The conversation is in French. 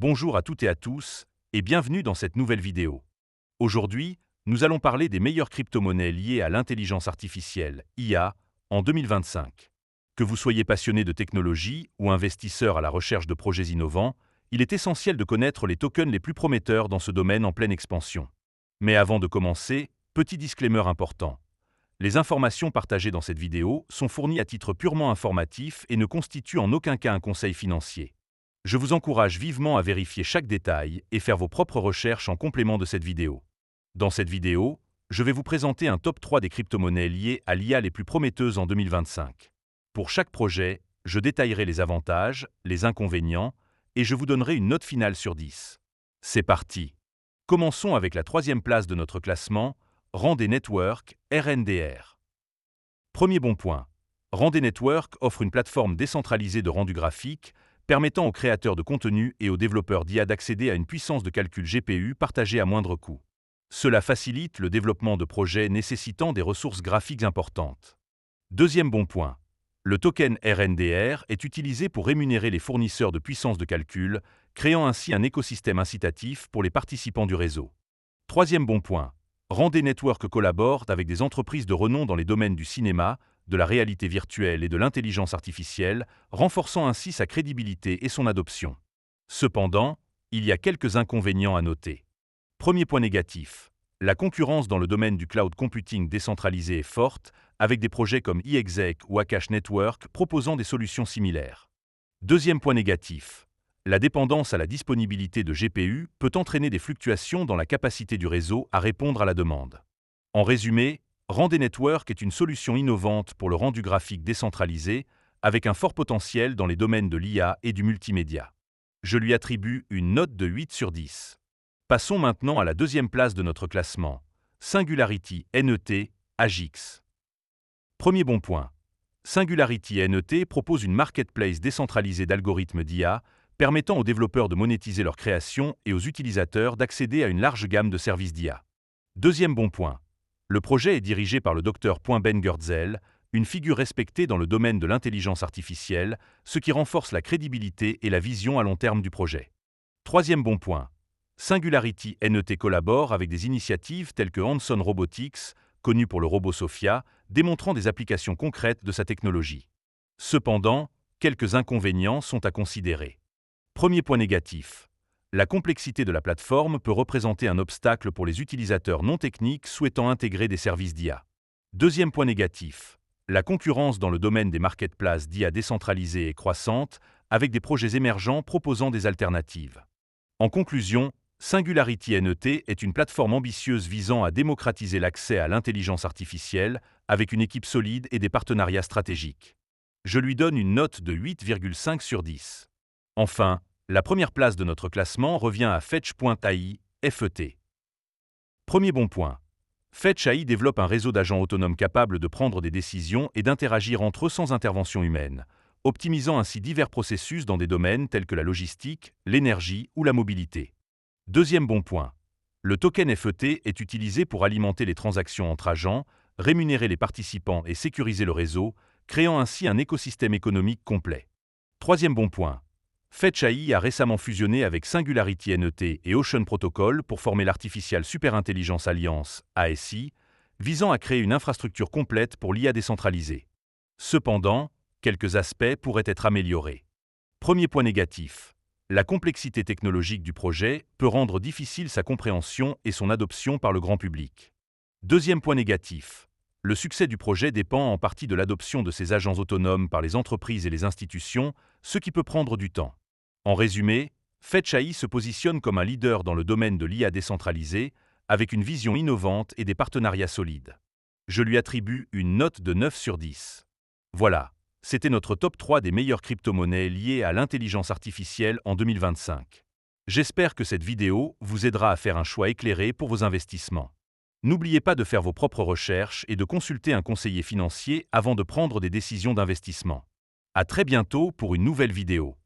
Bonjour à toutes et à tous, et bienvenue dans cette nouvelle vidéo. Aujourd'hui, nous allons parler des meilleures crypto-monnaies liées à l'intelligence artificielle, IA, en 2025. Que vous soyez passionné de technologie ou investisseur à la recherche de projets innovants, il est essentiel de connaître les tokens les plus prometteurs dans ce domaine en pleine expansion. Mais avant de commencer, petit disclaimer important. Les informations partagées dans cette vidéo sont fournies à titre purement informatif et ne constituent en aucun cas un conseil financier. Je vous encourage vivement à vérifier chaque détail et faire vos propres recherches en complément de cette vidéo. Dans cette vidéo, je vais vous présenter un top 3 des crypto-monnaies liées à l'IA les plus prometteuses en 2025. Pour chaque projet, je détaillerai les avantages, les inconvénients, et je vous donnerai une note finale sur 10. C'est parti! Commençons avec la troisième place de notre classement, Randé Network, RNDR. Premier bon point. Randé Network offre une plateforme décentralisée de rendu graphique, permettant aux créateurs de contenu et aux développeurs d'IA d'accéder à une puissance de calcul GPU partagée à moindre coût. Cela facilite le développement de projets nécessitant des ressources graphiques importantes. Deuxième bon point. Le token RNDR est utilisé pour rémunérer les fournisseurs de puissance de calcul, créant ainsi un écosystème incitatif pour les participants du réseau. Troisième bon point. Randé Network collabore avec des entreprises de renom dans les domaines du cinéma, de la réalité virtuelle et de l'intelligence artificielle, renforçant ainsi sa crédibilité et son adoption. Cependant, il y a quelques inconvénients à noter. Premier point négatif. La concurrence dans le domaine du cloud computing décentralisé est forte, avec des projets comme iExec ou Akash Network proposant des solutions similaires. Deuxième point négatif. La dépendance à la disponibilité de GPU peut entraîner des fluctuations dans la capacité du réseau à répondre à la demande. En résumé, Randé Network est une solution innovante pour le rendu graphique décentralisé, avec un fort potentiel dans les domaines de l'IA et du multimédia. Je lui attribue une note de 8 sur 10. Passons maintenant à la deuxième place de notre classement, Singularity NET, AGIX. Premier bon point. Singularity NET propose une marketplace décentralisée d'algorithmes d'IA, permettant aux développeurs de monétiser leurs créations et aux utilisateurs d'accéder à une large gamme de services d'IA. Deuxième bon point. Le projet est dirigé par le Dr Ben Goertzel, une figure respectée dans le domaine de l'intelligence artificielle, ce qui renforce la crédibilité et la vision à long terme du projet. Troisième bon point. Singularity NET collabore avec des initiatives telles que Hanson Robotics, connu pour le robot Sophia, démontrant des applications concrètes de sa technologie. Cependant, quelques inconvénients sont à considérer. Premier point négatif. La complexité de la plateforme peut représenter un obstacle pour les utilisateurs non techniques souhaitant intégrer des services d'IA. Deuxième point négatif. La concurrence dans le domaine des marketplaces d'IA décentralisées est croissante, avec des projets émergents proposant des alternatives. En conclusion, Singularity NET est une plateforme ambitieuse visant à démocratiser l'accès à l'intelligence artificielle, avec une équipe solide et des partenariats stratégiques. Je lui donne une note de 8,5 sur 10. Enfin, la première place de notre classement revient à Fetch.ai, FET. Premier bon point. Fetch.ai développe un réseau d'agents autonomes capables de prendre des décisions et d'interagir entre eux sans intervention humaine, optimisant ainsi divers processus dans des domaines tels que la logistique, l'énergie ou la mobilité. Deuxième bon point. Le token FET est utilisé pour alimenter les transactions entre agents, rémunérer les participants et sécuriser le réseau, créant ainsi un écosystème économique complet. Troisième bon point. Fetch.ai a récemment fusionné avec Singularity NET et Ocean Protocol pour former l'Artificial Superintelligence Alliance, ASI, visant à créer une infrastructure complète pour l'IA décentralisée. Cependant, quelques aspects pourraient être améliorés. Premier point négatif. La complexité technologique du projet peut rendre difficile sa compréhension et son adoption par le grand public. Deuxième point négatif. Le succès du projet dépend en partie de l'adoption de ces agents autonomes par les entreprises et les institutions, ce qui peut prendre du temps. En résumé, Fetch.ai se positionne comme un leader dans le domaine de l'IA décentralisée, avec une vision innovante et des partenariats solides. Je lui attribue une note de 9 sur 10. Voilà, c'était notre top 3 des meilleures crypto-monnaies liées à l'intelligence artificielle en 2025. J'espère que cette vidéo vous aidera à faire un choix éclairé pour vos investissements. N'oubliez pas de faire vos propres recherches et de consulter un conseiller financier avant de prendre des décisions d'investissement. À très bientôt pour une nouvelle vidéo.